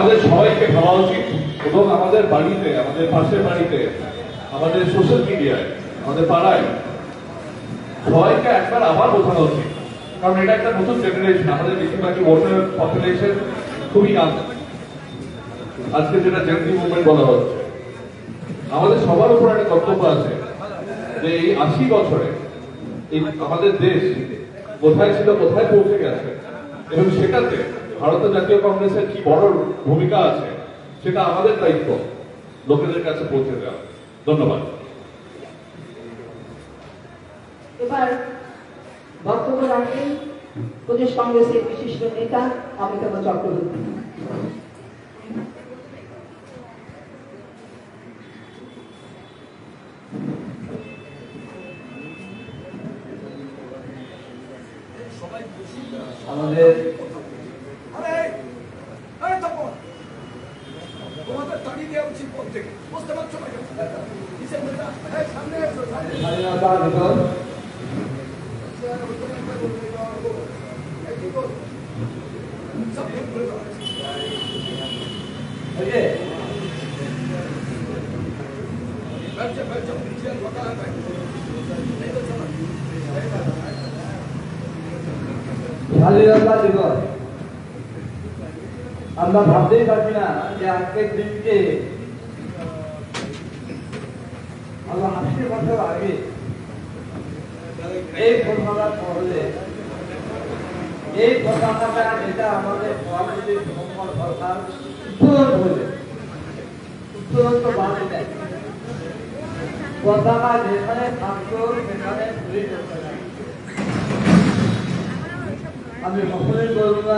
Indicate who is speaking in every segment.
Speaker 1: আমাদের সবাইকে ভাবা উচিত এবং আমাদের বাড়িতে, আমাদের পাশের বাড়িতে, আমাদের সোশ্যাল মিডিয়ায়, আমাদের পাড়ায় সবাইকে একবার আবার বোঝানো উচিত। কারণ এটা একটা নতুন জেনারেশন, আমাদের বেশিরভাগই ভোটার পপুলেশন খুবই কম। আজকে যেটা জেনজি মুভমেন্ট বলা হচ্ছে, আমাদের সবার উপর একটা কর্তব্য আছে যে এই 80 বছরে এই আমাদের দেশ কোথায় ছিল, কোথায় পৌঁছে গেছে, এবং সেটাতে ভারতীয় জাতীয় কংগ্রেসের কি বড় ভূমিকা আছে সেটা আমাদের দায়িত্ব লোকেদের কাছে পৌঁছে দেওয়া। ধন্যবাদ।
Speaker 2: এবার বক্তব্য রাখবেন প্রদেশ কংগ্রেসের বিশিষ্ট নেতা অমিতাভ চক্রবর্তী।
Speaker 3: আমাদের স্বাধীনতা দিবস আমরা ভাবতেই পারছি না যে আজকের দিনকে আমরা 80 বছর আগে এই ঘটনাটা পড়লে এই ঘটনাটা যেটা আমাদের সভাপতি সরকার উত্তোলন করবে, উত্তোলন তো বাড়ি দেয় পতাকা যেখানে থাকতো সেখানে পুলিশ করতে না। আমি কখনোই বলব না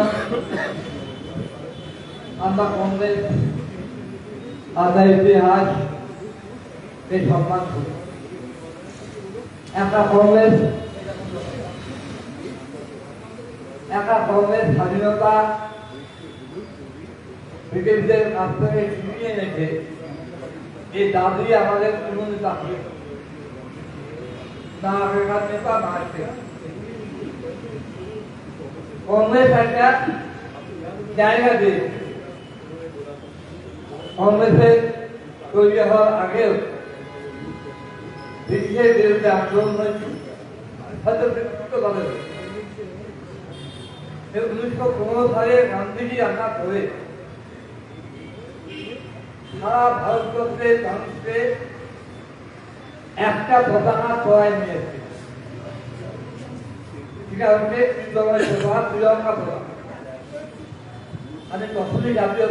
Speaker 3: আমরা কংগ্রেস আদায় ইতিহাস এই সম্মান করি। একটা কংগ্রেস স্বাধীনতা ব্রিটিশদের কাছ থেকে ছিনিয়ে এনেছে, এই দাবি আমাদের কোনো নেতা হবে না, আগেকার নেতা না আসছে। কংগ্রেস একটা জায়গা দিয়ে কংগ্রেসের তৈরি হওয়ার আগেও ব্রিটিশের বিরুদ্ধে আন্দোলন হয়েছে, হয়তো বিক্ষিপ্তভাবে 1915 সালে গান্ধীজি আসার পরে সারা ভারতবর্ষের মানুষকে একটা পতাকা চড়াই নিয়েছে, সেটা হচ্ছে তিরঙ্গা পতাকা। আমি তখনই জাতীয়